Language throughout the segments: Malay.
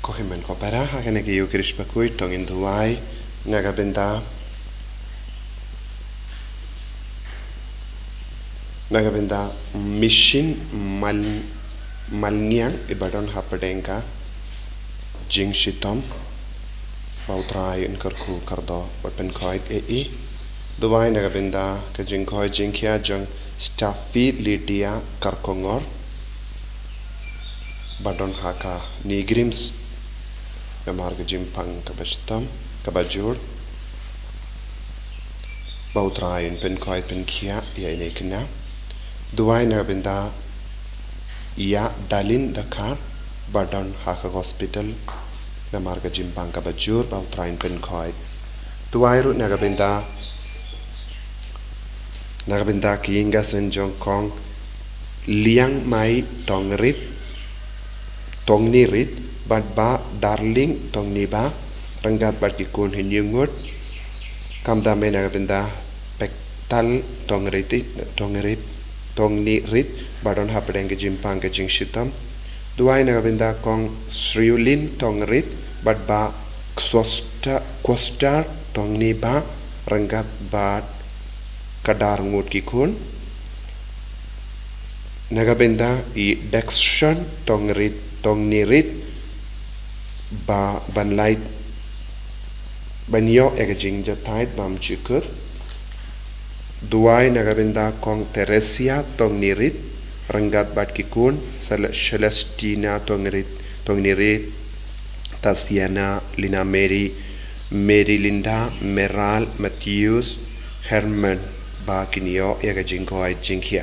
Kohimen kopera hakene ki yukrish Bakhuid tongin duai nagabenda mission malniang ibadon hapadenka jing shitom bautrai in karku kardo bapen khoid e duai nagabenda ka jing khoi jing khia jong staffi lidia karkongor badon haka nigrims marga jimpang kabastam kabajur bautrain pen khoi pen khia ya ne kna duai na benda ya dalin dakar badon haka hospital na marga jimpang kabajur bautrain pen khoi duai ru na benda kiinga sen jong kong liang mai tongnirit bad ba darling tong niba ranggat bad kikun hinyungut kamda mena benda pektal tongnirit badon hapdeng ke jimpang ke jingshitam duai na benda kong sriulin tongrit bad ba kwastar tong niba ranggat bad kadar ngut kikun nagabenda I dextion tongnirit ba banlight banyo egajing jatait bam chikut duai nagabenda kong Teresia tongnirit ranggat bat kikun Celestina tongnirit Tasiana Lina Mary Linda Meral Matthews Herman ba kinyo egajing koi jinghia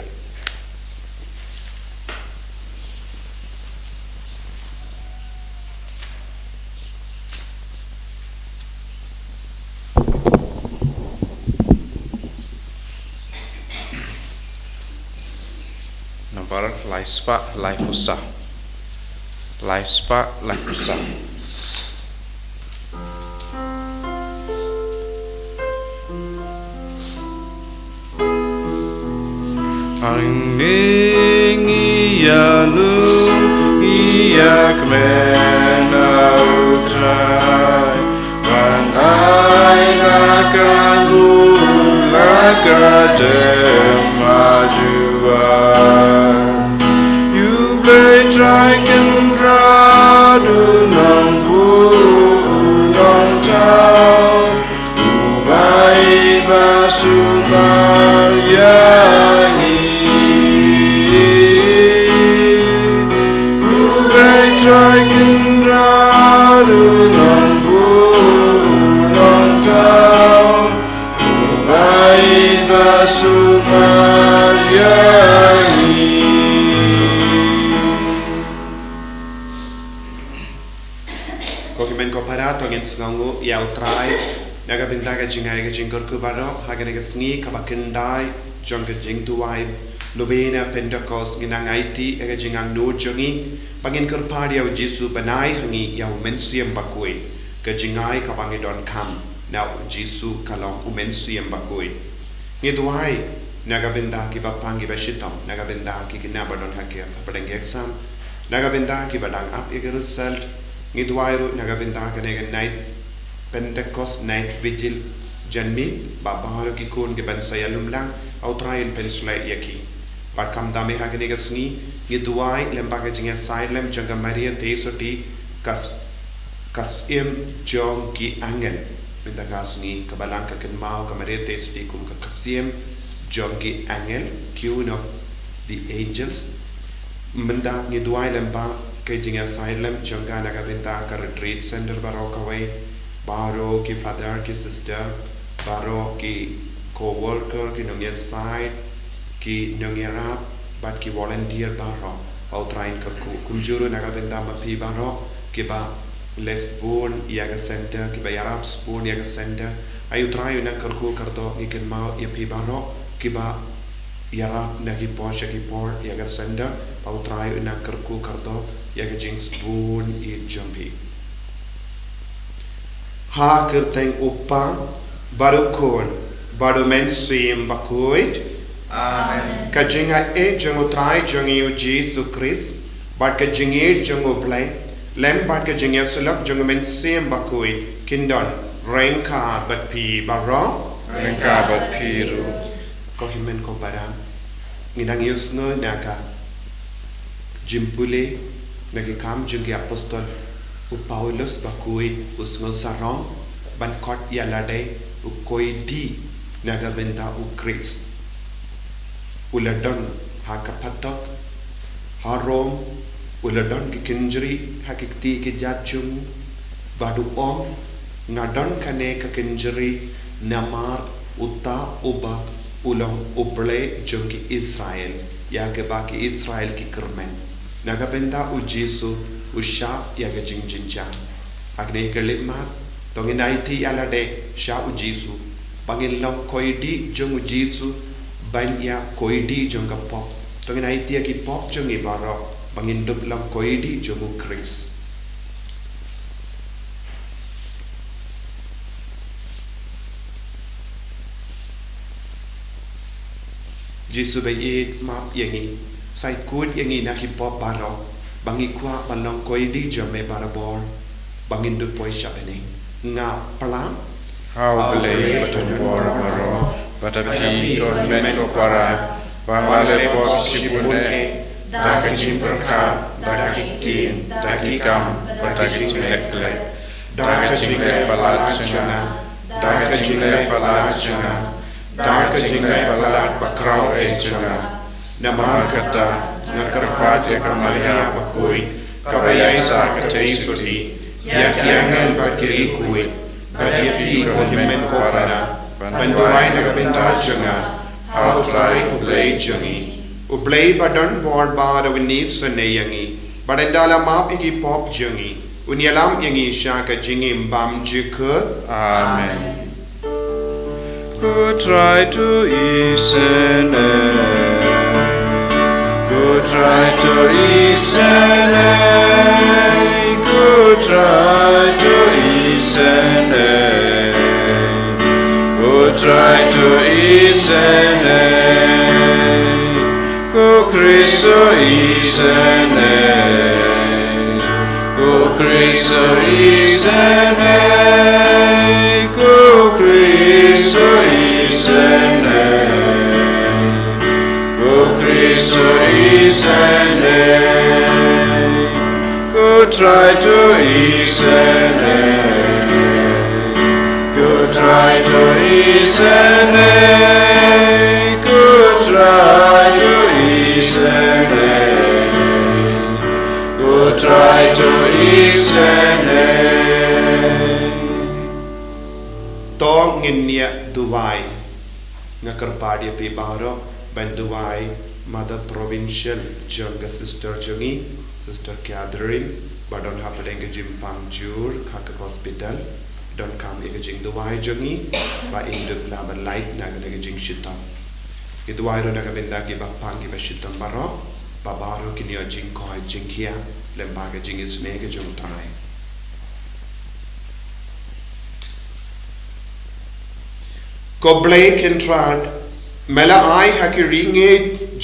Laispa laipusa Angning iyalum iyak mena utrai Wan ai lakalu lakadem majuan Dragon radu nong bu nong tau ubai basumar yangi ubai dragon radu nong bu nong tau ubai basumar yangi Tongin snangu yautrai naga bintaga jingai ga jingor kubaro hagane ga sni kabakindai jongga jing tuai lubena Pentecost ginangaiti ga jingang no jongi bangin kurpadi au Jesu banai hangi yau mensiam Bakhuid ga jingai kabangi don kam na Jesu kalong umensiam Bakhuid ngi tuai naga binta ki bapangi bashitam naga binta ki kinabadon hakya padang exam naga binta ki badang up e result ngidwairu nagabinta kanega night Pentecost night vigil janmi babaharu ki kun ke ban sayalum lang autrain penslai yaki pat kam dame ha kanega sni ngidwai lembaga jinga silem janga Maria tesoti kas im jong ki angel binta kasni kabalang ka kenmau ka Maria tesoti kum ka kasim jong ki angel queen of the angels menda ngidwai lemba Kajing asylum, Chunga Nagabinta, retreat center Barokaway, Baro ki father ki sister, Baro ki co-worker ki nong side, ki nong rap, but ki volunteer Baro, outrain Kaku, Kumjuru Nagabinta Mapi Baro, ki ba Lesbon Yaga Center, ki ba Yarab Spoon Yaga Center, Ayutrai Nakarku Kardo, Nikin Mao Yapi Baro, ki ba Yarab Nagi Porsche ki Por Yaga Center, Outrai Nakarku Kardo, Yaga jing spoon I jumpy. Ha kerteng upa baru kon baru mensuim Bakhuid. Amen. Kajinga e jungo trai jungi u Jesus Christ, but kajingi jungo play Lembart ke jing yasulak jung men sem Bakhuid kindon rengka bat pi baro Rengka bat piru. ko himen ko para nginang yusno naka jimpule nagi kam jungi apostol u Paulus Bakhuid usngol sarong ban kot yalade u koidi naga benta u Chris uladon hakapatok harom uladon ki kinjri hakikti ki jachum badu om ngadon kane ka kinjri namar uta uba ulong uble jungi Israel ya ke baki Israel ki kermen naga benta u Jesu usha ya ke jingjinja agne ke lima tongin aiti alade sha u Jesu pangin long koidi jung u Jesu banya koidi jung ka pop tongin aiti ki pop jung ibaro bangin dup lang koidi jung u Chris Jesu bayi map yangi sai kud yangi na ki pop baro bangi kwa balong koidi jome barabor bangin dup poi shabene nga pala How bele batan bora baro. Batapi ko men ko para. Pangale po sipune. Daka jimperka. Daka kitin. Daki kam. Daka jinglekle. Daka jingle palat chunga. Daka jingle palat chunga. Daka jingle palat bakrau e chunga. Namar kata. Nakarpat e kamalia Bakhuid. Kabaya isa katay suri. Yakiangan bakiri kuit. Batapi ko himen ko para. Banduay nagabinta chunga. How try ublay chungi. Ublay badon board bar winis sunayangi. Badendala map igi pop jungi. Unyalam yangi shaka jingim bam jikut. Amen. Go try to isene. Go try to isene. Go try to isene. Go try to isene. Go Cristo isene. Go Cristo isene. Go Cristo isene. Go Cristo isene. Go try to isene. Go try to isene. Go try to isene. Go try to isene. Tong nginya duwai ngakarpadi pi baro ban duwai mother provincial jonga sister jongi sister Catherine badon hapedeng ke jimpang jur kak hospital don kam ke jing duwai jongi ba indup la ban light na ke jing shitam ke duwai ro na ka benda ki ba pang ki ba shitam baro ba baro ki ni jing ko jing kia lemba ke jing isne ke jong tai ko blake entrad mela ai hakiringe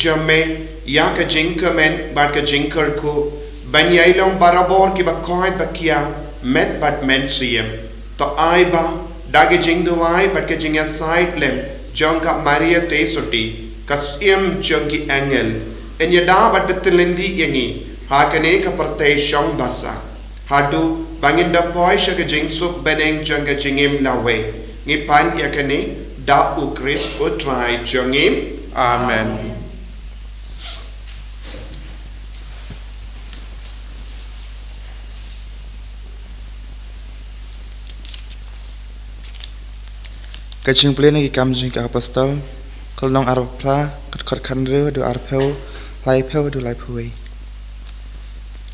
jame ya ka jinka men bat ka jinkar ko banyai long barabor ki ba khoi ba kia met bat men siem to ai ba dage jing do ai bat ka jinga side lem jonga maria te soti kasiem jongi angel enya da bat betelindi yangi ha kane ka parte shong basa hadu banginda poi sha ka jing sup beneng jonga jingim lawe ngi pan ya kane da u Chris o try jongim. Amen. Kajing plena ki kam jing ka apostol kal nong arpra kat khanre do arpeu lai peu do lai pui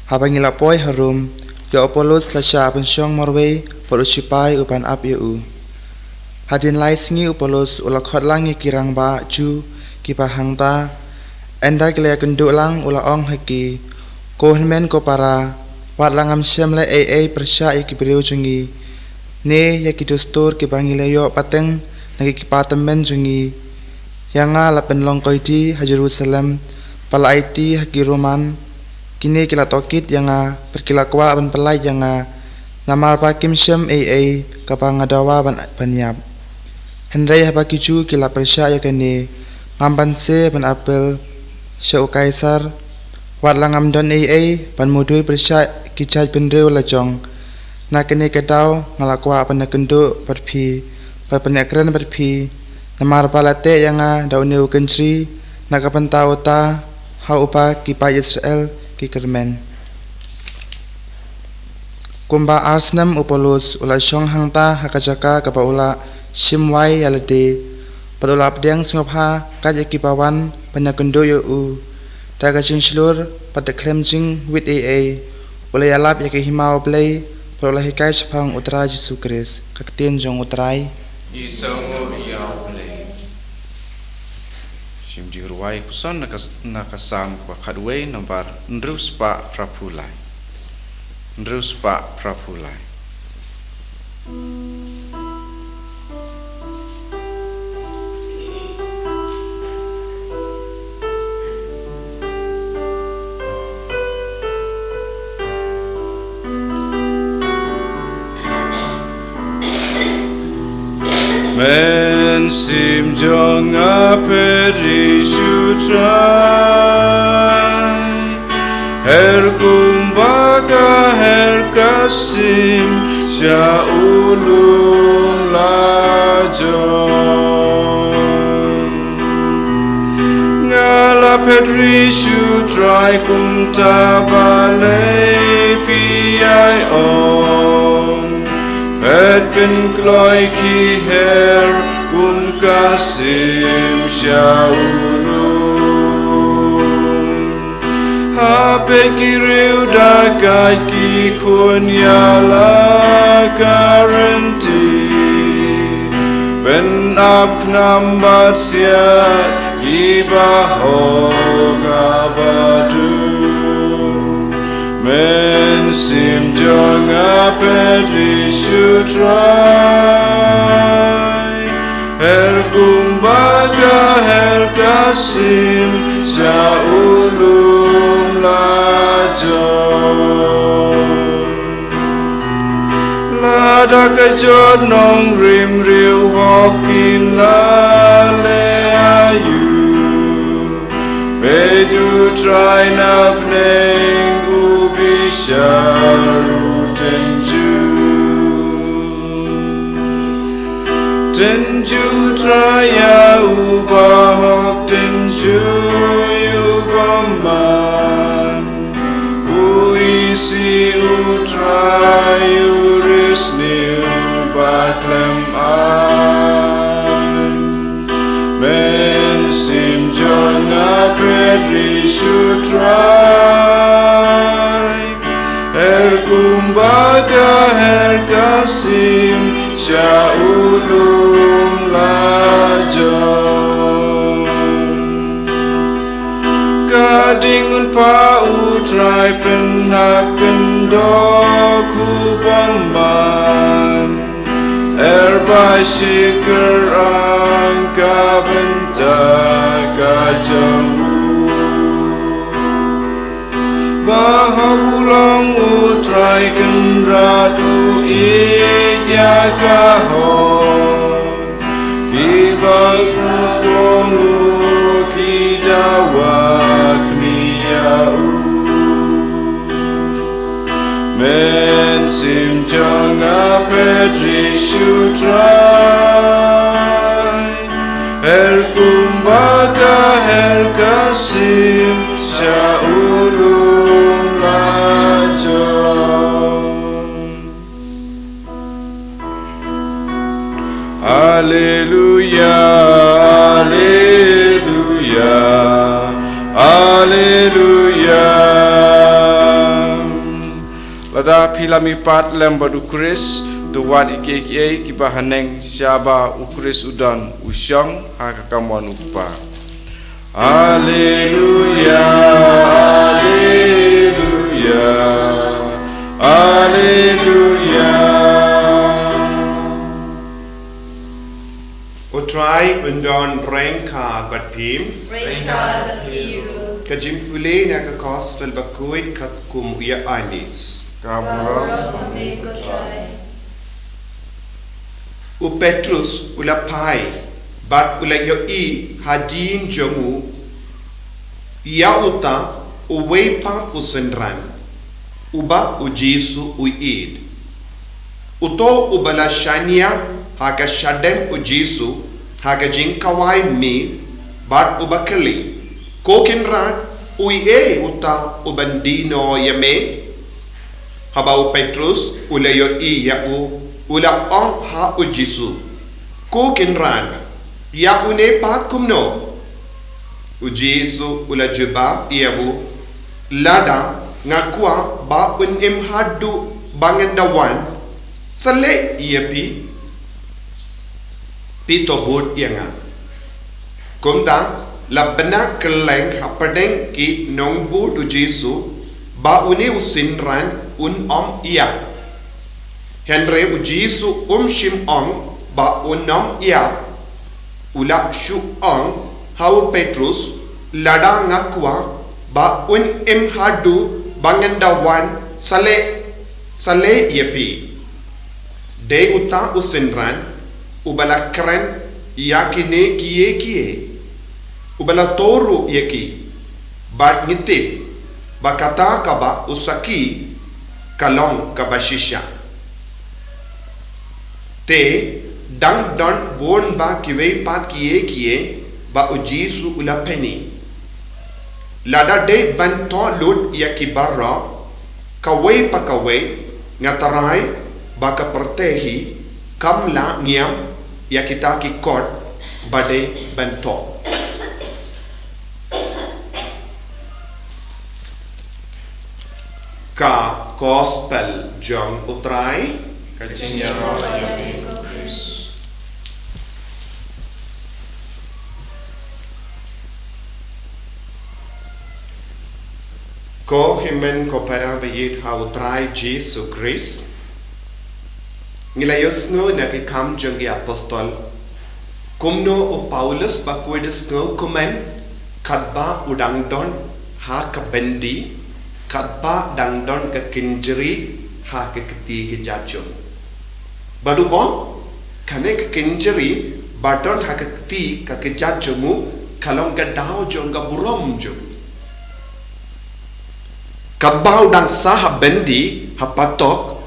habangila poi harum yo Apollos la sha pen shong morwe por chipai upan ap yu hadin lai singi Apollos ula khot lang ni kirang ba ju ki pa hangta enda kle kundu lang ula ong haki ko men ko para wat langam semle ai persha ki breu jungi ne ya kitostor ke bangile yo pateng nagi kipatemen jungi yanga la penlong koiti ha Jerusalem pala IT ha ki Roman kini kila tokit yang perkila kwa ban pelai yang namar pa kim shem AA kapang ngadawa ban banyap hendrai haba kiju kila persya ya kene ngamban se ban apel syau kaisar wat langam don AA ban mudui persya kicai pendreu lajong na kene ketau ngalakwa ban kendo perpi ban penekren perpi namar palate yang dauneu kencri na kapentau ta ha upa kipa Israel ki kermen kumba arsnam upolus ula syong hangta hakajaka kapa ula simwai yalade padula pedang singopha kaj ekipawan panyakendo yo u daga chinslur pada klemjing with AA ula yalap yake himau play padula hikai sapang utra Yesus Kristus kakten jong utrai Isongo yau play Shimji ruai kuson nakasam kwa kadwe nambar ndrus pa prapulai ndrus pa prapulai Men sim jong aperi shutrai Her kumbaga her kasim sya ulung lajon Ngala pedri shutrai kum tabalei piai on Pet bin kloi ki her kum kasim syaulun Hape ki riu dagai ki kun yala garanti Ben ap knambat siat ibaho gabadu Men sim jong apedri shutrai Her kumbaga her kasim syaulum lajon Lada kejot nong rim riu hokin lale ayu Peju try nap neng Sharu tenju traya ubahok tenju yugoman uisi utray urisni Mawkhlam an men sim jona pedri shutray Her kumbaga her kasim syaulum lajon Kadingun pa utrai penhak kendoku paman Erbai syikir angka bentak kajang Bahagulang utrai kendradu idya kahon Kibagukongu kidawak miyau Men sim jong apedri shutrai Her kumbaga her kasim syaulum lajon Alleluia, Alleluia, Alleluia Lada pilami pat lembadu Kris Tuwad ike kipahaneng syaba ukris udan usyang hakakamon upa Alleluia, Alleluia, Alleluia Utrai undon rengka bat pim Rengka bat piru kajimpule na ka gospel Bakhuid kat kum ya anis. Kabro. U Petrus ula pai bat ula yo I hadin jomu ya uta uwepa usendran uba u Jesu u id uto ubala shania haka shadem u Jesu haka jinkawai mi bat ubakali kokinran ui uta ubandino yame haba u Petrus ula yo I ya u ula ong ha u Jesu kokinran ya une pa kumno u Jesu ula juba iabu lada ngakua ba un hadu bangendawan sale iapi pito bud yanga kumda labna keleng hapadeng ki nongbu u Jesu ba une usinran om ia Henry u Jesu shim ong ba unom ia ula shu ong hau Petrus lada ngakwa ba hadu bangendawan sale yepi de uta usinran ubala keren yakine kie ubala toru yeki bat ngitip bakata kaba usaki kalong kabashisha te dang don bon ba kiwe pat kie ba u Jesu ula peni lada de banto lut yaki barra kawai pakawai ngatarai baka pertehi kamla ngiam yakitaki kot bade banto ka gospel jong utrai Kajinyaro yami Chris. Ko himen ko para bayit ha utrai Jesu Christ Ngilayos ngo nakikam jong i apostol kumno o Paulus Bakhuidis ngo kumen kadba udangdon ha kabendi kadba dangdon ka kinjeri ha ka keti ke jachon badu on kane ka kinjeri badon ha ka keti ka ke jachomu kalong ka dao jong ka burom jong kabau dang saha bendi hapatok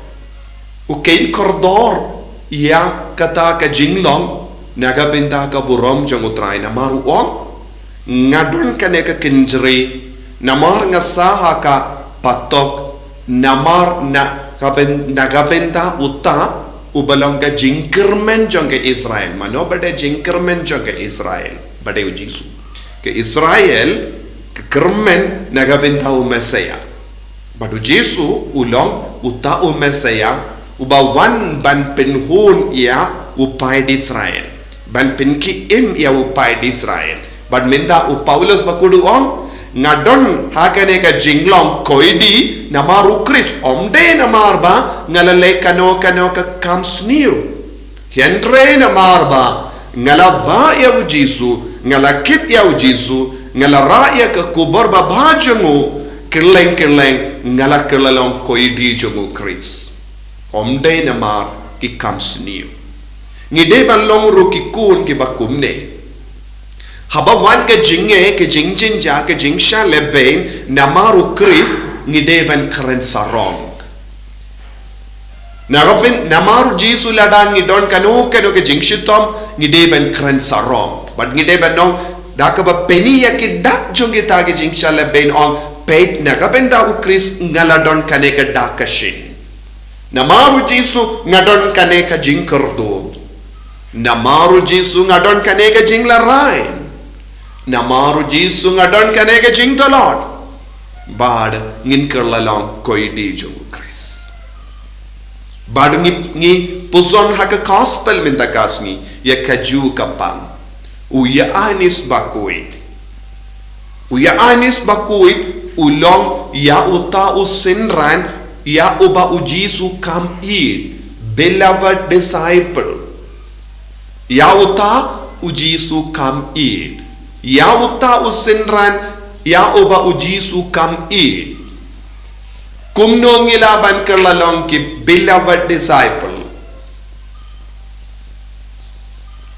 ukein kordor ia kata ka jinglong naga benda ka burom jong utrai na maru ong ngadon kane ka kinjri namar nga saha ka patok namar na naga benda uta ubalong ka jingkermen jong ke Israel mano bade jingkermen jong ke Israel bade u Jesu ke Israel ke kermen naga benda u Mesaya Badu Jesu ulong uta u Mesaya ubawan ban penhun ia upai di Israel ban penki ia upai di Israel bad minda u Paulus bakudu ong ngadon hakane ka jinglong koidi namaru Chris omde namarba ngalale kano ka kamsniu hiendre namarba ngalaba ia u Jesu ngalakit ia u Jesu ngalara ia ka kubor babajangu keleng ngala kelalong koidi jongu Chris omde namar ki kamsniu ngide balong ru ki kun ki bakumne habawan ke jinge ke jingjin ja ke jingsha leben namaru Chris ngide ban keren sarong nagapin namaru Jesu ladang ngidon kanu ke jingshitom ngide ban keren sarong but ngide ban nong dakaba peni ya ki dak jongi tage jingsha leben ong peit nagabenda u Chris ngaladon kane ka dakashin namaru Jesu ngadon kane ka jingkerdo namaru Jesu ngadon kane ka jinglarai namaru Jesu ngadon kane ka jingdolot bad ngin kerlalong koidi jo Chris bad ngi puson ha ka gospel minta kasni ya kaju kapang uya anis Bakhuid ulong ya uta usinran ya uba u Jesu come in beloved disciple ya uta u Jesu come in ya uta usinran ya uba ujisu kam i kumno ngilaban kerlalong ki beloved disciple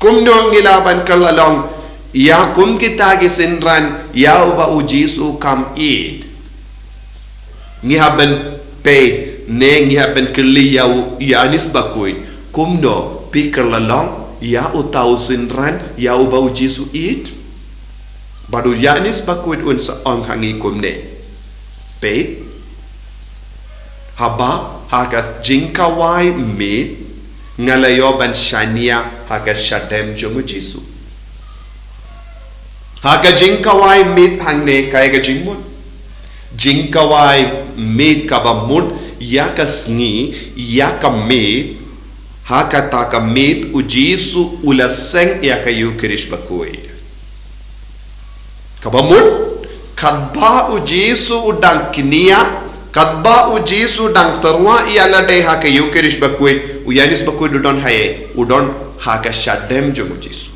kumno ngilaban kerlalong ya kum kita gisinran ya uba ujisu kam i ngihaben paid ne ngihaben kerli ya anis Bakhuid kumno pi kerlalong ya utau sinran ya uba ujisu i baru Yanis Bakhuid un seong hangi kumne pe haba hagas jingkawai mit ngalayo ban shania hagas shadem jongu jisu haga jingkawai mit hangne kaya ga jingmut jingkawai mit kabamut ya kasngi ya kamit haka takamit ujisu ulaseng ya kayu kirish Bakhuid kabamut kadba ujisu udang kinia kadba ujisu dang terwa iala deh hake yukirish Bakhuid uyanis Bakhuid udon haye udon haka shadem jong ujisu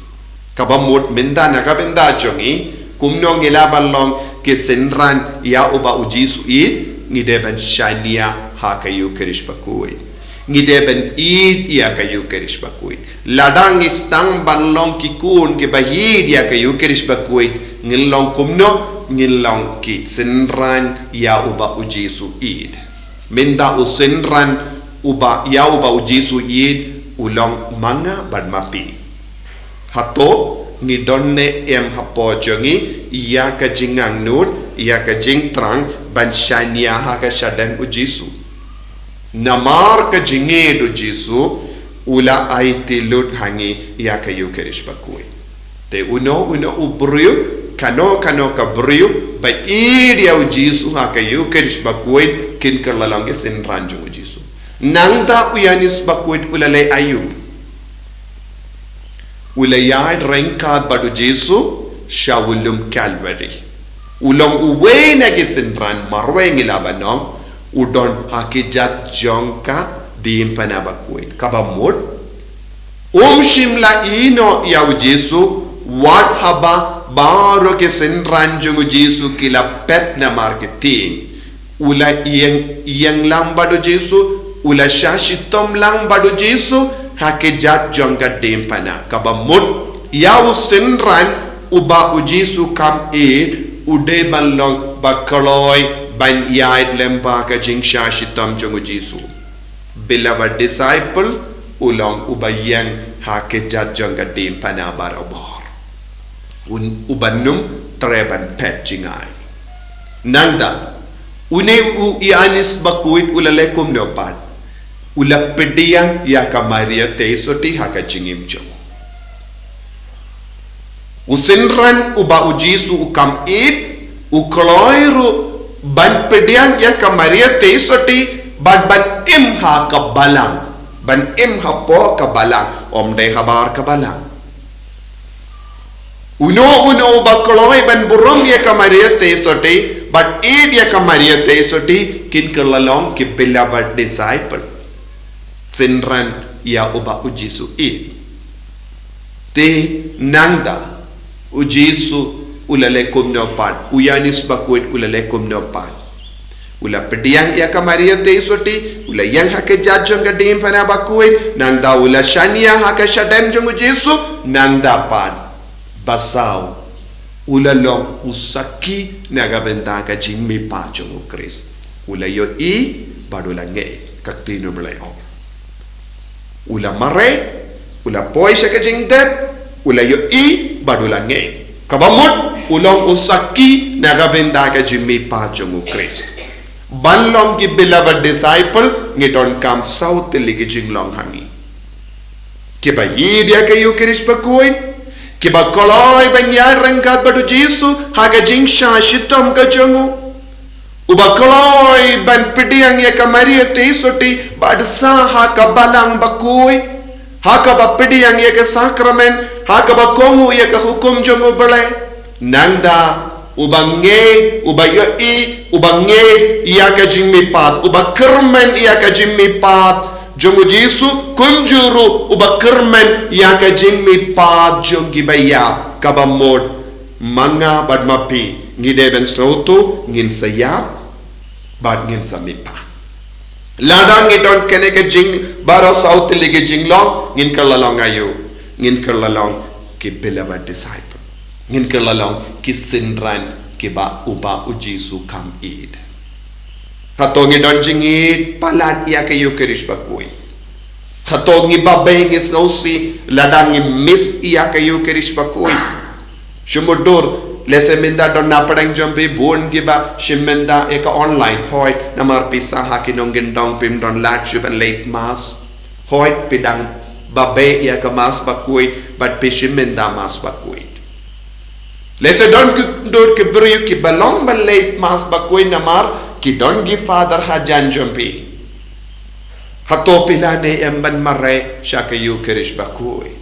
kabamut minda naga binda jongi kumno ngilaban long kisenran ya uba ujisu id ngideben shania haka yukirish Bakhuid ngideben id ya ka yukirish Bakhuid ladang istang banlong kikun ke bahid ya ka yukirish Bakhuid ngilong kumno ngilong ki senran ya uba ujisu id minda usenran uba ya uba ujisu id ulong manga badmapi hato ni donne em hapo jongi ya ka jingang nut ya ka jing trang ban shania ha ka shadem ujisu namar ka jinge do jisu ula aiti lut hangi ya ka yukirish Bakhuid te uno ubriu kano kabrio ba idia ujisu haka yukirish Bakhuid kin kerlalang sin ranjung ujisu nangda uyanis Bakhuid ulale ayu ulayad rengkat badu jisu shawulum Calvary ulong uwe na gisin ran marwe ngilabanong udon hakijat jongka diimpana Bakhuid kabamut shimla ino ya ujisu wat haba baro ke senran jungu Jesu kila pet na marketing ula yang lang bado Jesu ula shashitom lang bado Jesu hake jat jonga dempana kabamut yaw senran uba u Jesu kam ude balong bakaloy ban yaid lempa ka jing shashitom jungu Jesu beloved disciple ulong ubayang hake jat jonga dempana barabor ubanum treban pet jingai nanda une ianis Bakhuid ulalekum nopat ula pediang ya kamaria te soti haka jingim jo usenran uba ujisu ukam ukloiru ban pediang ya kamaria te soti ban im ha kabalang ban im ha po kabalang omde habar kabalang uno bakoloy ban burong ya kamaria te soti but id ya kamaria te soti kin kerlalong ki beloved disciple senran ya uba ujisu te nangda ujisu ulale kumno pan uyanis Bakhuid ulale kumno pan ula pediang ya kamaria te soti ula yang hake jajong gadim pana Bakhuid nangda ula shania hake shadem jong ujisu nangda pan basaw ulalong usaki nagabenda ka jingmi pa jong Chris ulayo badulange kaktino belayo ula mare ula poi sa ka jingdet ulayo badulange kabamut ulong usaki nagabenda ka jingmi pa jong Chris banlong ki beloved disciple ngidon kam south ligi jinglong hangi kiba yidia ka yukirish Bakhuid kiba koloy banyar rengkat badu Jesu haga jingsha shitom ka jongu uba koloy ban pediang ya kamaria te soti badsa haka balang Bakhuid haka ba pediang ya ka sakramen haka ba kongu ya ka hukum jongu bale nangda ubange ubange iya ka jingmi pat uba kermen iya ka jingmi pat jongu Jesu kunjuru uba kermen ya ka jingmi pat jongi baya kabamod manga badmapi ngide ben slotu ngin sayap bat ngin samipa ladang ngidon kene ke jing baro south lige jing long ngin kerlalong ayu ngin kerlalong ki beloved disciple ngin kerlalong ki sindran ki ba uba uji su kam id hato ngidon jingit palat ya ke yukerish bakui hato ngi babay ngi snowsi ladang ngi miss ya ke yukerish bakui shumudur lese minda don na padang jompe bon giba shimenda eka online hoy namar pisa haki nongin dong pim don latchup and late mass hoy pidang babe ya ka mas bakui but pishimenda mas bakui lese don dor ke bru ki balong ban late mas bakui namar ki don gi father hajan jompe hato pilane emban mare shaka yukerish bakui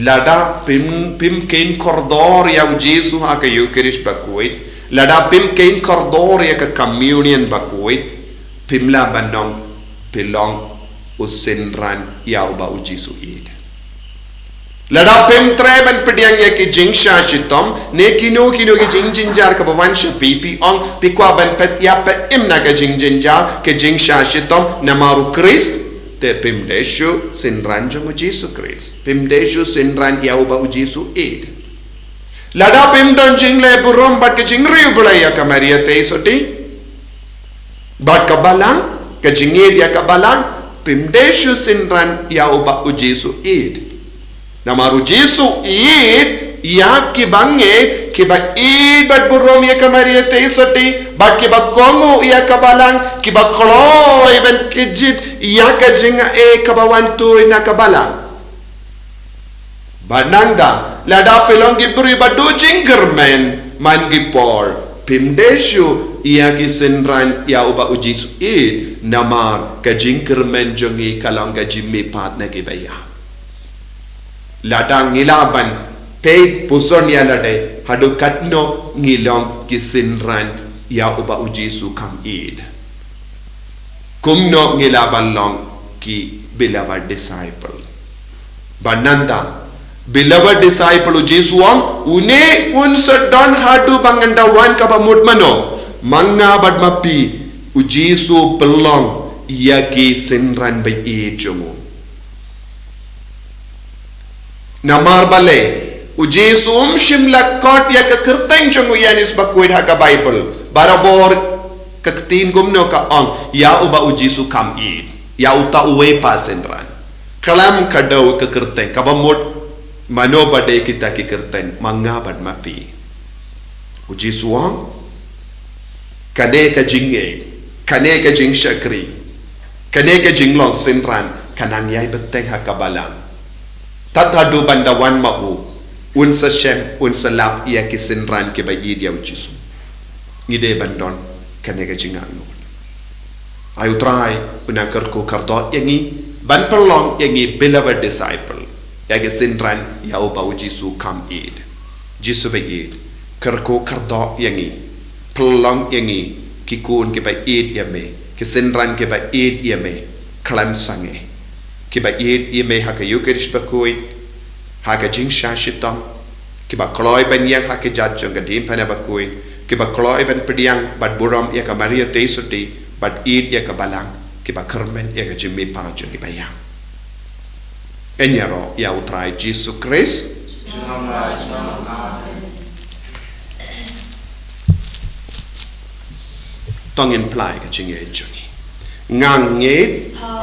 lada pim kain koridor ya Jesu ha ka Eucharist Bakhuid lada pim kain koridor ya ka communion Bakhuid pim la banong pilong usinran ya uba u Jesu id lada pim treban pediang ya ki jingsha shitom ne kino ki jinjar ka bawansha pipi ong pikwa ban pet ya pe imna ka jinjar ke jingsha shitom namaru Christ te pimdeshu sinran jong Jesu Christ pimdeshu sinran yauba u Jesu id lada pimdon jingle burom bat ke jingriu bulaya ka Maria te soti bat ka balang ke jingir ya ka balang pimdeshu sinran yauba u Jesu id namaru Jesu id ya ki bange ki ba id bat burom ya ka Maria te soti bat ki ba kongo ya ka balang ki ba kolo ben kijit ya ka jinga ka bawantu na ka balang banangda lada pelong gi bri ba do jingermen man gi por pimdeshu ya ki senran ya uba uji su namar ka jingermen jongi kalang ka jimmi pat na gi baya lada ngilaban pe puson ya lade hadu katno ngilong ki senran ya uba u Jesu kam id kumno ngilaban long ki beloved disciple bananda beloved disciple u Jesu ang une unsa don hadu banganda wan ka bamut mano manga badmapi u Jesu pelong ya ki senran bay id jomo namar bale u Jesu shimla kot ya ka kirteng jongo yanis Bakhuid ha ka Bible barabor kaktin gumno ka ang ya uba u Jesu kam id ya uta uwe pa senran kalam kadaw ka kirteng kabamot mano bade kita ki kirteng manga bad mapi u Jesu ang kane ka jinge kane ka jing shakri kane ka jinglong senran kanang yai beteng ha kabalang tathadu bandawan mau unsa shem unsa lap ya ki senran ke bayid ya u Jesu ngide bandon kane ka jingang no ayu try unangkar ko kardo yangi ban perlong yangi beloved disciple ya ke senran ya uba u Jesu kam id Jesu bayid karko kardo yangi perlong yangi kikun ke bayid yame ke senran ke bayid yame klam sange ke bayid yame ha ka Eucharist Bakhuid ha ka jingsha shitom ke ba kloy ban yang ha ke jajjong ka dim pana Bakhuid ke ba kloy ban pediang bat buram ya ka Maria te soti bat id ya ka balang ke ba kermen ya ka jimmi pa jo ki bayang enyaro ya utrai Jesus Christ tong imply ka jinge joni ngang nge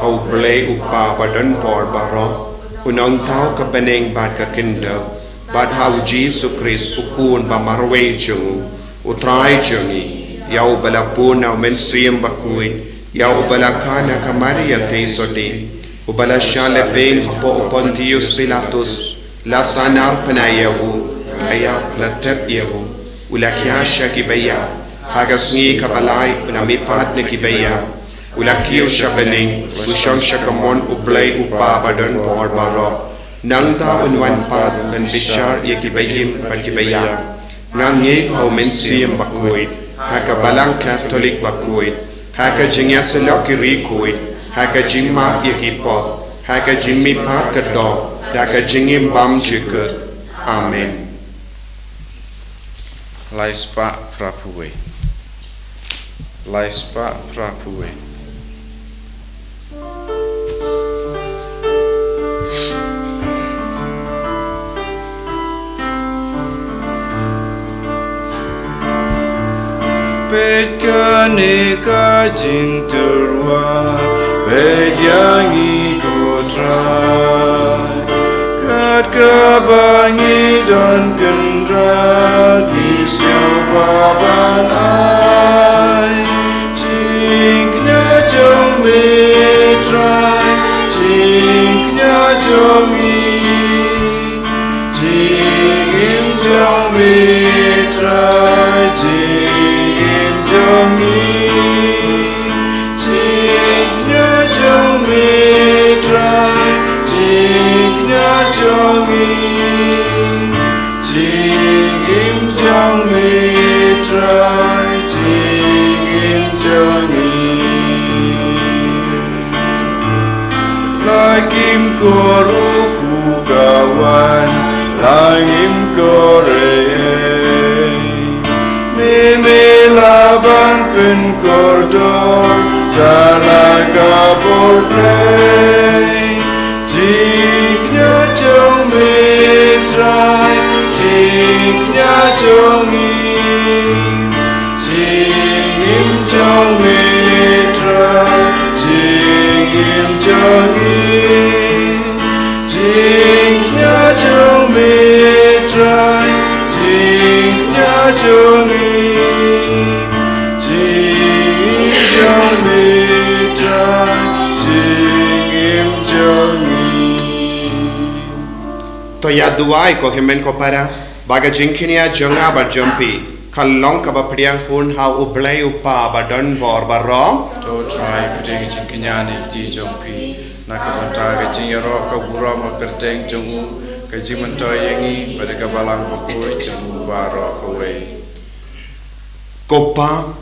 au ble upa badan por baro unong tau ka beneng bat ka kindo bat how Jesus Christ ukun ba marwe jo utrai joni yau bala puna men siem Bakhuid yau bala kana ka Maria te soti ubala shale ben hapo Pontius Pilatus la sanar panayahu aya la tabiyahu ula kyasha kibaya haga sngi ka balai na mi pat ne kibaya ula kiyo shabening usang shakamon ublay upa badon por baro nang ta unwan pat ben bishar ye kibayim ban kibaya ngangi au mensiem Bakhuid haka balang Catholic Bakhuid haka jingya selok Bakhuid haka jingma yekipo haka jingmi pat kedo haka jingim bam jikut amen Laispa Prapuwe. Laispa Prapuwe. Petkane jing terwa Pedyangi kotrai Kat kabangi dan kendrat Bisiau baban ai Jingnya jong metrai Jingnya jongi Jingim jong metrai Jingim jongi Jingnya jong metrai Jingnya jongi Jingim jong metrai Jingim jongi Lagim koruku kawan Langim korei Memelaban pen kordor Dalaga bolplay Jingnya jong metrai Jingnya jongi Jingim jong metrai Jingim jongi Jingnya jong metrai Jingnya jongi Jingim jong metrai Jingim jongi To ya duai ko himen ko para baga jinkinia jonga ba jumpi kalong ka ba priang hun ha ublai upa ba don bor ba ro To try putting Jinkinyani Ji Jongpi Nakabanta Gajingero Kabura Makerteng Jongu Kajimanto Yangi pada kabalang Bakhuid Jongu Baro Kawai ko pa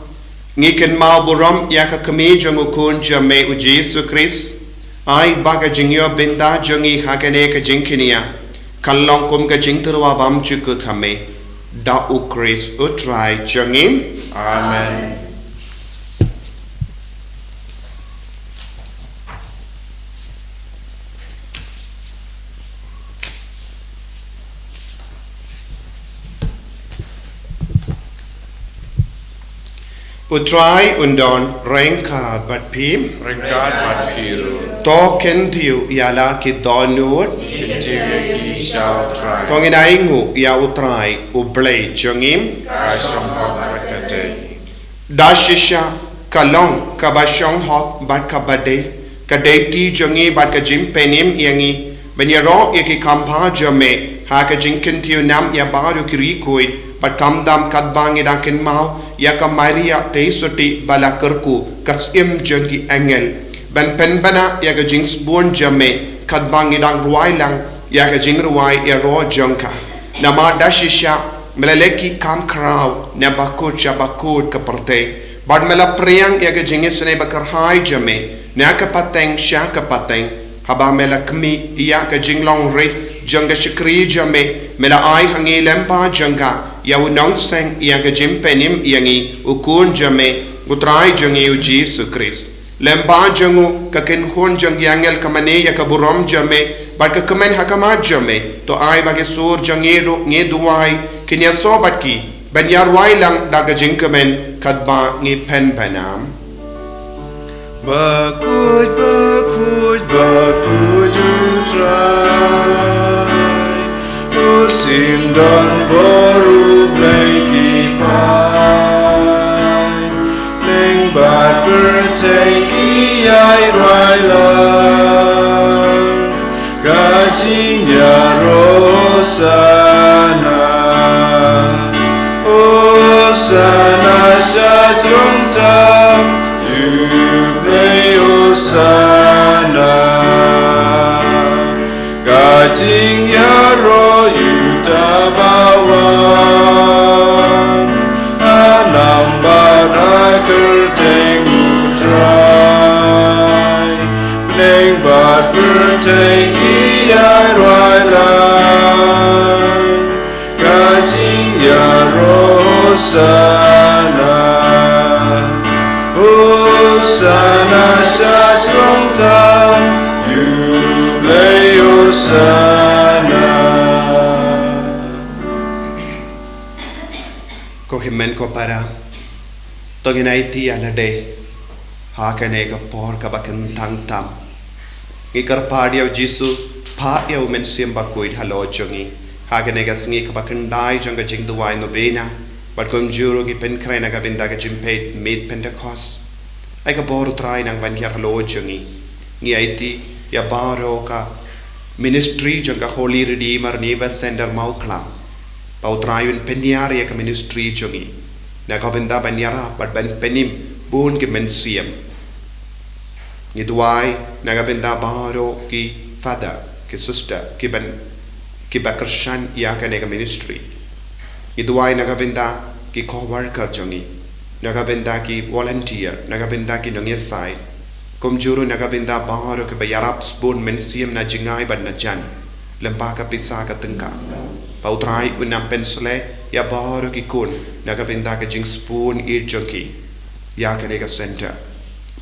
ngiken mau burom ya ka kami jongu kun jame u Jesu Christ ai baga jingyo binda jongi hagane ka jinkinia kalong kum ka jingterwa bam chukut hame da u Christ utrai jongim Amen. Utrai undon rengka bat pim Ringkat Matpiru to kentiu yala ki donut Inti Yaki Shao Try tongin aingu ya utrai ublei jongim Kashong Hok Rakate dashisha kalong kabashong hok bat kabade kadeti jongi bat ka jim penim yangi benyaro yaki kampa jame ha ka jinkin tiu nam ya baru kirikoi bat kamdam kadbang idakin mau ya ka maria teisuti bala kerku kasim jongi engel ben penbana ya ka jings born jame kadbang idang ruai lang ya ka jing ruai ya ro jonka nama dashisha melaleki kam krau na bakut ka perte bad mela priang ya ka jingis ne bakar hai jame na ka pateng sha ka pateng haba mela kmi ya ka jinglong rit jonga shikri jame mela ai hangi lempa jonga ya u Nongstoin ya ka jimpenim yangi ukun jame utrai jongi u Jesu Christ lempa jongu ka ken hon jong yangel kamane ya ka burom jame bad ka kamen hakama jame to ai bage sur jongero nge duai kinya sobat ki ben yarwai lang daga jingkamen kadba ngi pen benam Bakhuid Bakhuid Bakhuid Utrai Usim dan boru bleki pai Ling bat berteki ai railan Gajinya rosana Osana Shajong Tam Yublei Osana Gajing Yaro Yutabawan Anambara Kerteng Utrai Bling Bat Berteng Iyai Railan Gajing Yaro Hosanna, Hosanna, Shatung Tam, Juble Hosanna. Ko himmen ko para Toginai ala de Hakane ka por ka bakan tang tam Ngikar party of Jisu pa ya umen sim Bakhuid halo jongi Hakane ka sngi ka bakan dai jonga jing duwai no bena But kum juro ki pen krena ka binda ka jimpeit mid Pentecost Ay ka boru try nang van hier halo jongi Ngi aiti ya baro ka ministry jonga Holy Redeemer Neva Center Mawkhlam Pau try un penyari ka ministry jongi Na ka binda banyara but ben penim bun ki men siem Ni duai na ka binda baro ki father ki sister ki bakershan ya ka nega ministry Ni duai na ka binda ki co-worker jongi na ka binda ki volunteer na ka binda ki nong yesai kum juru na ka binda baro ki bayarap spoon men siem na jingai ban na jan lempa ka pisa ka tengka Pau try unam pensle ya baro ki kun na ka binda ka jing spoon eat jonki ya ka nega center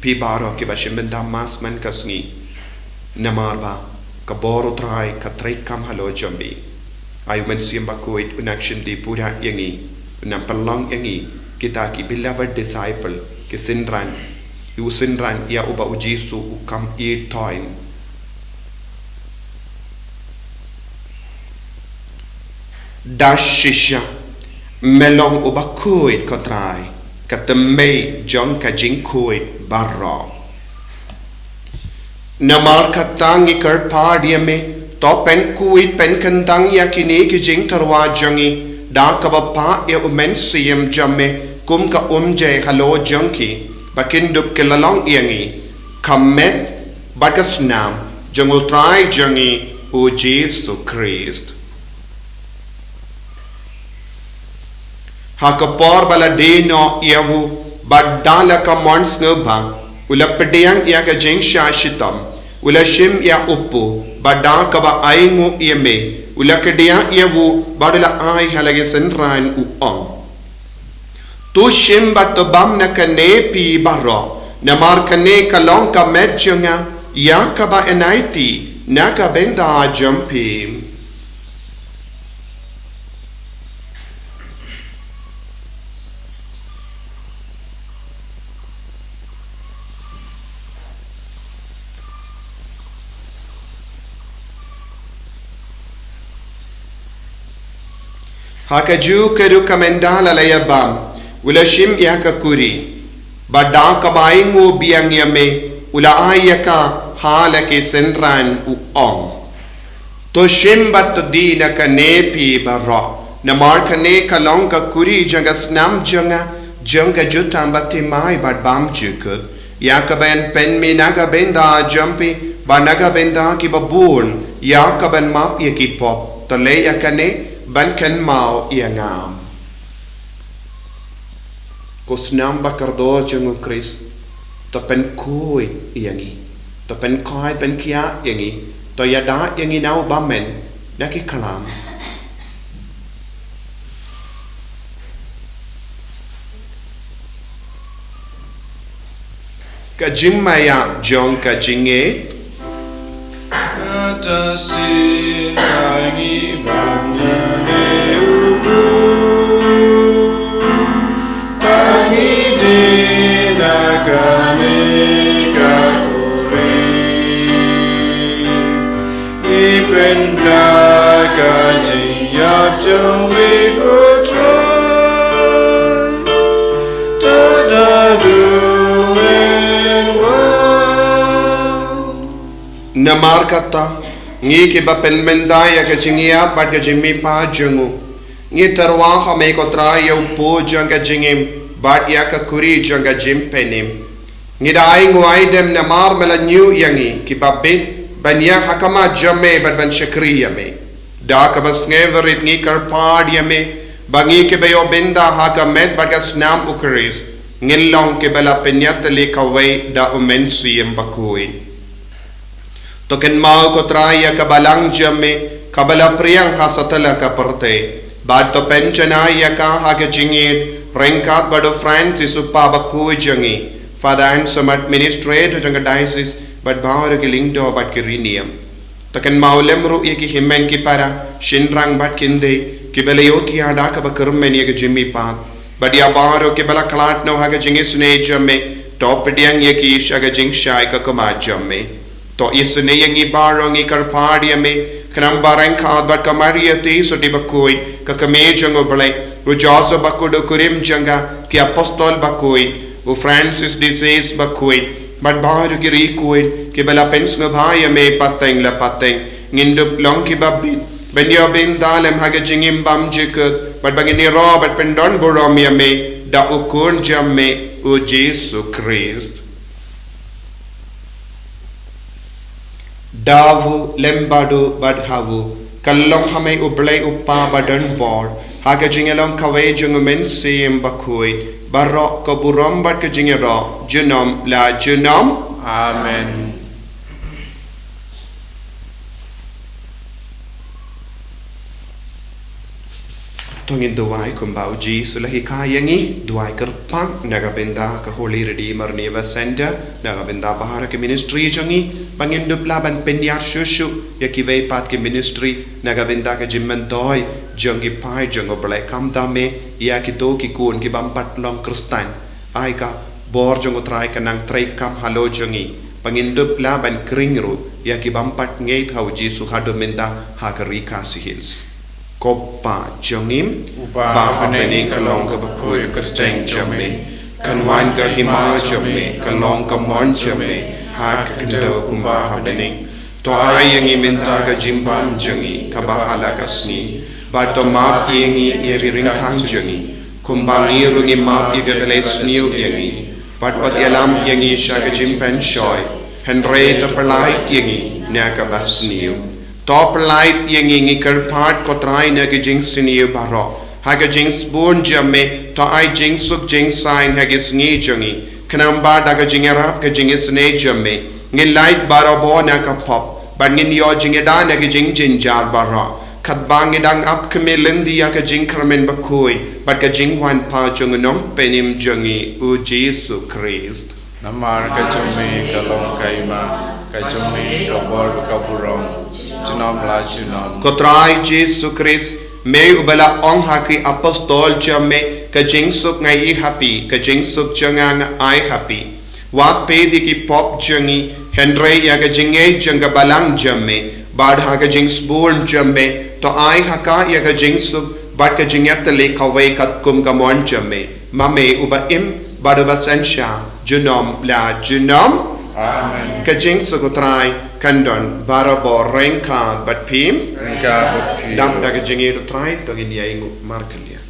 pi baro ki ba shimbenda mas man kasni namarba ka boro try ka trai kam halo jombi ayu men siem Bakhuid unaction di pura yangi unam palong yangi kita ki beloved disciple ki sinran ya uba ujisu ukam e toin Dashisha melong uba Bakhuid ko try ka temei jong ka jing Bakhuid barro Namar katangi kar padiame to pen Bakhuid pen kantang ya kini ki jing tarwa jongi da ka ba pa ya umen siem jamme kum ka umje halo jonki bakin dup ke lalong yangi kamet bakas nam jong try jongi o Jesus Christ Hakapor bala deno yavu badala ka mons ngba ula pediyang ya ka jing shashitam ula shim ya uppu badang ka ba aingu yeme ula kediya yavu badala ai halage senran uong tu shim batobam na kane pi barro namar kane kalong ka medjunga ya ka ba enaiti na ka benda jumpim Hakaju keru kamendala layabam ula shim yaka kuri badang kabaingu biang yame ula ayaka halake senran uong to shim bat dina ka nepi barro namar ka ne kalong ka kuri janga snam janga jutam batimai bad bam jukut yaka ben pen mi naga benda jumpi banaga benda ki babun yaka ben map yaki pop to le yakane ban kan mau iangam ko snam bakardo jangu Chris to pen koi iangi to pen koi pen kia iangi to yada iangi nau bamen naki kalam ka jimmaya jong ka jinge Atasi nangi banyane ubu Tangi dinagane kakuri Ipenda kajiyap jombi kutroy Tadadu Namar kata ngi ke ba pen mendaya ke jingia bat ke jimmi pa jungu ngi tarwa ha me ko tra yo po janga jingim bat ya ka kuri janga jim penim ngi dai ngwai dem namar mela new yangi ki ba bit banya hakama jamme bat ban shakriya me da ka bas ngeverit ngi kar pad yame bangi ke be yo benda ha ka met bat ka snam ukris ngilong ke bala penyat le kawai da umen siem Bakhuid Token mau ko traya kabalang jamme kabala priyang hasatala ka parte Bad to penchana yaka haga jingit, Renkat bado Francis upa Bakhuid jangi, Father Ansom administrator janga diocese, but Bauer Gilingdo but Kirinium. Takan Mawkhlam yaki himmen ki para, Shinrang bat kinde, Kibelayoti hadaka bakurmen yaga Jimmy Path, but Yabaro Kibela Klat no haga jingisune jame, Top Diang yaki shaga jing shai kakama jame. To isune yangi barong ikarpadia me, Kanam barang kad bat kamariati so di Bakhuid, kakame jango balay, Ujaso Bakudo Kurim janga, ki apostol Bakhuid, U Francis disease Bakhuid, but Baru Kirikuid, Kibela pensno bhaya me pateng la pateng, Nindup long kibabit, Ben yo bin dalem hagajingim bam jikut, but bagini raw but pendon boromia me, da ukun jamme, U Jesu Christ. Davu lembadu badhavu, Kalong hame ublay upa badan bor, Hagajingalong kawe jungumen sim Bakhuid, Barok kaburom bat kajingero, Junom la Junom. Amen. Tongin duai kumbau ji sulahi kayangi duai kerpang nagabenda ke Holy Redeemer Neva Center nagabenda bahara ke ministry jangi bangin duplaban penyar shushu yakive pat ke ministry nagabenda ke jimmantoi jangi pai jango belai kam dame yakito ki kun ki bampat long kristan ai ka bor jango trai kanang trai kam halo jangi bangin duplaban kringru yaki bampat ngeit hau ji suhado menda hagarika hills Koppa jongim, bahabening kalong ka Bakhuid kerjeng jame, kanwan ka hima jame, kalong ka mon jame, hak kendo kumbahabening. To ay yangi minta ka jimbam jangi, kabahala kasni, bato map yangi iriringkang jangi, kumbangi rungi map igagales niyo yangi, patpat yalam yangi siya ka jimpen shoy, henre tapalay yangi, niya ka bas niyo. Top light yang ingi kerpat kotrai na gijing siniu baro. Haga jing spoon jamme to ai jing suk jing sign hagis ni jangi. Kanamba daga jing arab ka jing isne jamme. Ngin light baro bo na ka pop. But ngin yo jing eda na gijing jinjar baro. Kat bang edang up kamiling dia ka jing kermen Bakhuid. But ka jing wan pa jung nom penim jangi u Jesu Christ. Namar kajumi kalong kaima, kajumi kabor kaburong, Junom la Junom. Kotrai Jesu Christ, may ubala ong haki apostol jamme, kajing suk ngai happy, kajing suk jangang ai happy. Wat pedi ki pop jangi, Henry yaga jinge janga balang jamme, bad haga jing spoon jamme, to ai haka yaga jing suk, bad ka jingat le kawai kat kum kamon jamme, mame uba im, bad uba sensha. Junom la Junom. Amen. Kajing sukutrai kandon barabo rengka bat pim. Rengka bat pim. Dam daga jingi utrai togin yaingu markelia.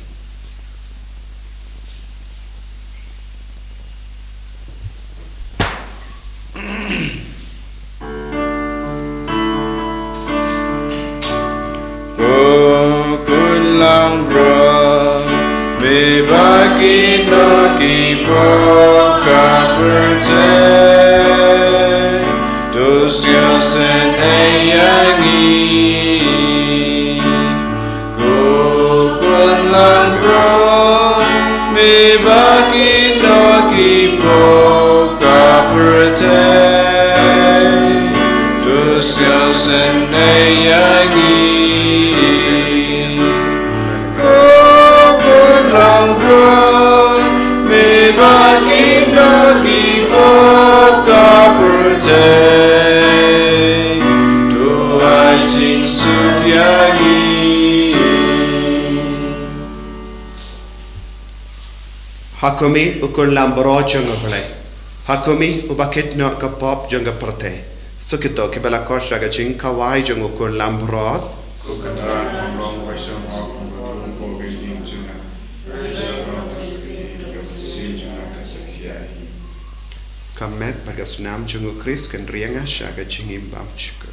Oh kulang bro, me bagi no kipo. Dos en ayangi, kukun lang bro, me bagi no kipo kaperte. Dos en ayangi, kukun lang bro, me bagi no kipo kaperte. Hakumi ukun lambro jonga pale. Hakumi ubakit no kapop jonga prate. Sukito kibela kosha ga jing kawai jonga ukun lambro. Kamet bagas nam jonga Chris kan rianga shaga jingim bam chika.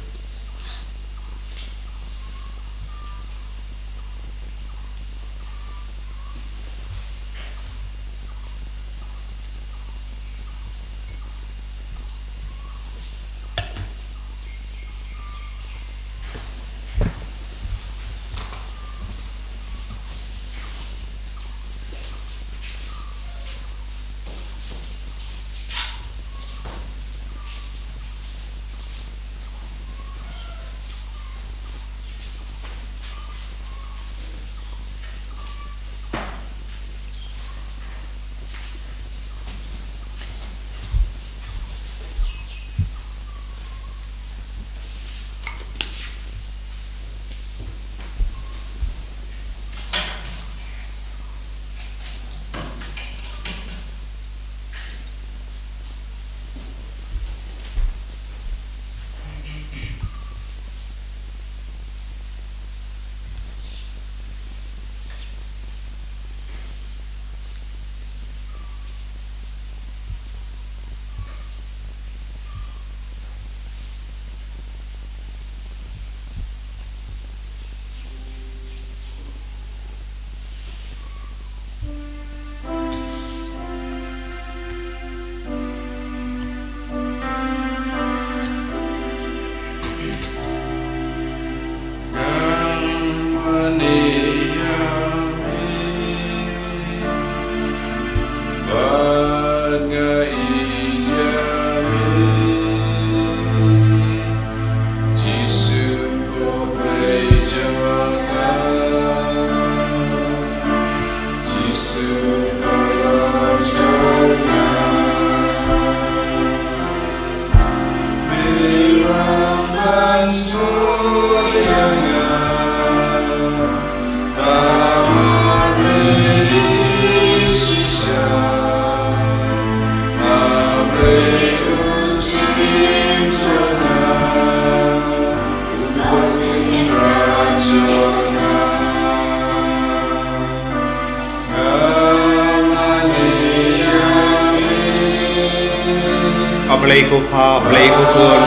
Ableko pa, ableko kun.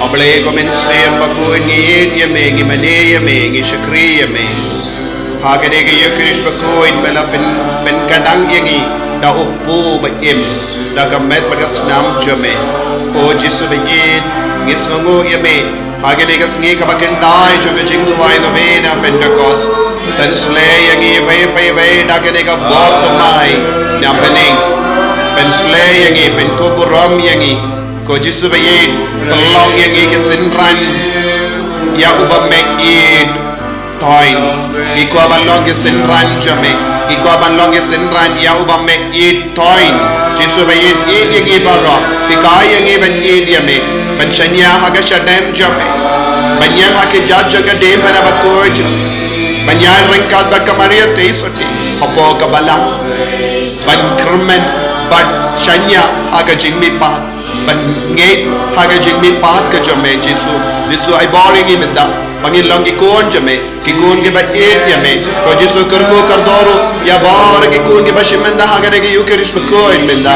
Ableko men sem Bakhuid ngi yame ngi mane yame ngi shakri yame. Hagane ge yukrish Bakhuid mela pen kadang yangi da uppu ba im da kamet bagas nam jame. Ko jisu be yin ngis ngongo yame. Hagane ge sngi kabakendai jonga jingdu wai no bena Pentecost. Dan slay yangi way da kane ga bor to mai nyapening. Pen slay yangi pen kuburam yangi. Ko jisu be yin pelong yangi ke sinran ya uba mek yin toin iko abalong ke sinran jame iko abalong ke sinran ya uba mek yin toin jisu be yin yangi baro pikai yangi ben yin yame ben shanya haga shadem jame ben yang hake judge ga dem para Bakhuid ben yang rengkat ba kamaria teisoti apo kabala ben kermen but shanya haga jingmi pa ban ngate haga jingmi paat ka jame jisu ai boring imda bangin long ikon jame kikon ke ba et yame ko jisu karko kardoro ya bar ki kon ke ba shimenda haga ne ki yukerish Bakhuid minda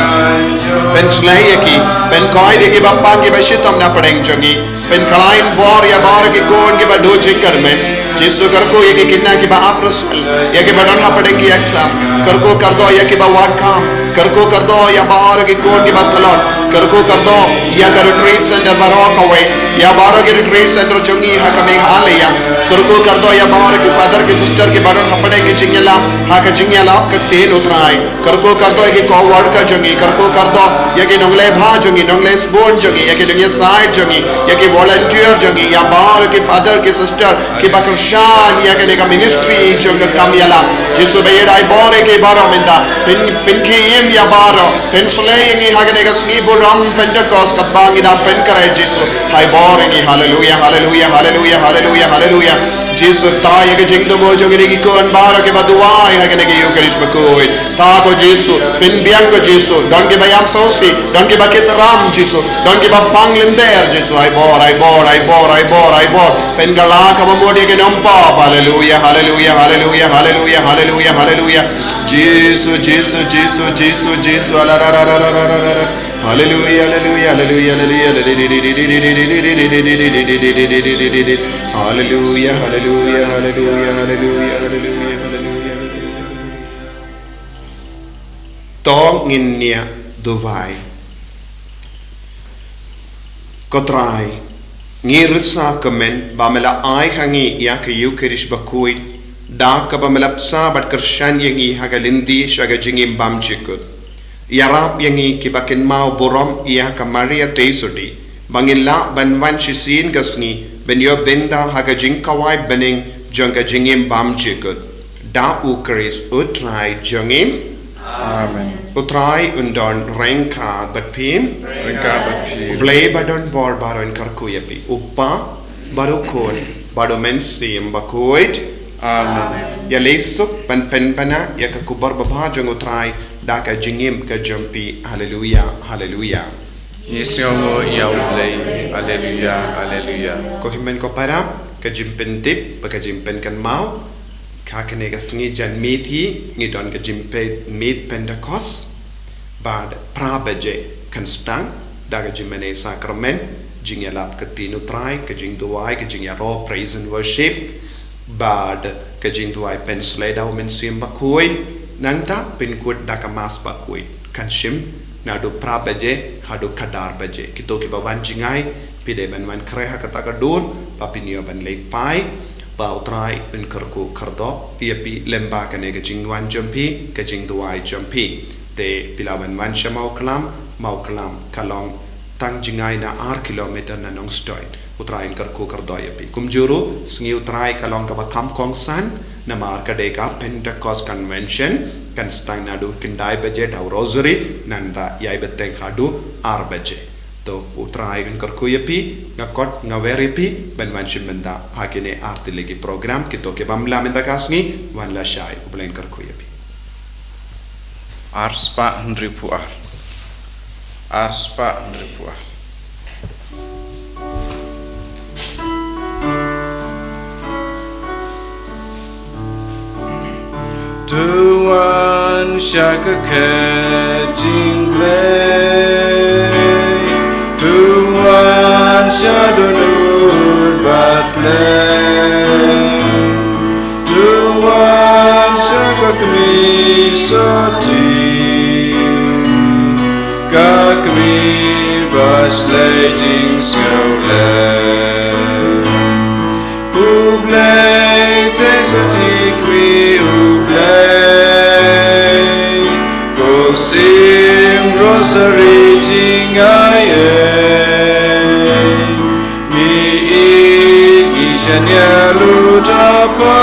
ben slay ki ben koi de ki ba pa ki ba shitam na padeng jangi ben kalain bor ya bar ki kon ke ba do jingkar men jisu karko ye ki kinna ki ba aprasal ya ke ba don ha padeng ki exam karko kardo ya ki ba wat kam karko kardo ya bar ki kon ke ba talon karko kardo ya ka retreat center barok away ya baro ke retreat center chungi ha ka meg halaya karko kardo ya bar ki father ki sister ki badon hapade ki chingela ha ka chingela ka tel utrai karko kardo ki ko word ka chungi karko kardo ya ki nongle bha chungi nongle spoon chungi ya ki dunya side chungi ya ki volunteer chungi ya bar ki father ki sister ki bakrashan ya ki ka ministry chunga kamyala jisu be dai bore ki baro minda pin ki em ya baro pen slay ni ha ka sni ram Pentecost kat bangi da pen kare jisu hai boring hallelujah hallelujah hallelujah hallelujah hallelujah jisu ta ye ke jingdo mo jogere ki kon bar ke baduai ha ke ne ke yukerish Bakhuid ta ko jisu pin biang ko jisu don ke bayam sosi don ke baket ram jisu don ke ba panglender jisu hai bor pen gala ka mo de ke nampa hallelujah hallelujah hallelujah hallelujah hallelujah hallelujah jisu Hallelujah, hallelujah, hallelujah, hallelujah, hallelujah, hallelujah, hallelujah, hallelujah. Tong innia duvai. Kotrai ngirsa kemen bamela ai hangi ya ke yukerish Bakhuid da ka bamela sa bat kershan yangi hagalindi shaga jingim bam chikut. Yarap yangi kibakin mau borom iya ka Maria teisodi bangilla banwan shisin gasni benyo benda haga jingkawai bening jonga jingim bam chikut da ukris utrai jongim Amen. Utrai undon rengka batpim blay badon bor baron karkuyapi uppa barukon badomen sim Bakhuid Amen. Ya lesuk penpana ya ka kubar babha jong utrai da ka jingim ka jampi hallelujah hallelujah Yesiongo ya ublay hallelujah hallelujah ko himen ko para ka jimpen tip pa ka jimpen kan mau ka kene ka sngi jan methi ngi don ka jimpe meet Pentecost bad prabeje kan stang da ka jimene sacrament jingelap ka tinu trai ka jing duai ka jing ya ro praise and worship bad ka jing duai pen sleda men sim Bakhuid nangta pin kut da ka mas Bakhuid kan shim na do prabeje hadu kadar beje kito ki bawan jingai pide ban man kre ha kata ka dur papinio ban lek pai ba utrai in karku kardo pi lemba ka ne ka jingwan jampi ka jing duai jampi te pilawan man Mawkhlam kalong tang jingai na 8 kilometer na Nongstoin utrai in karku kardo pi kumjuru sngi utrai kalong ka ba kam kongsan na mar ka de ka Pentecost convention kan stang na do kindai beje da rosary nanda yai beteng hadu arbeje to utrai in karku pi ngakot ngaweri pi ben manchim menda hakine artilegi program kito ke bamla menda kasni wan la shai ublen karku pi Arspa ndripuar Tuan shaka ke jingle Shadunut Batlen Tuan Shakakmi Soti Kakmi Baslejing Skaulen Ublei Tesatik mi ublei Kosim Rosary Jingaye Mi Igishanya Lutapa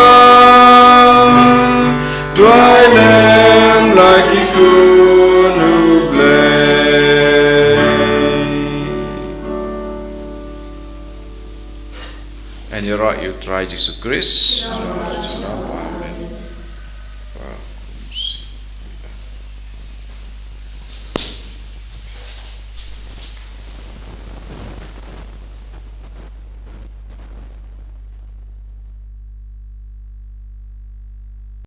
Dwailen Lagi Kun ublei. And you're right, you try Jesus Christ.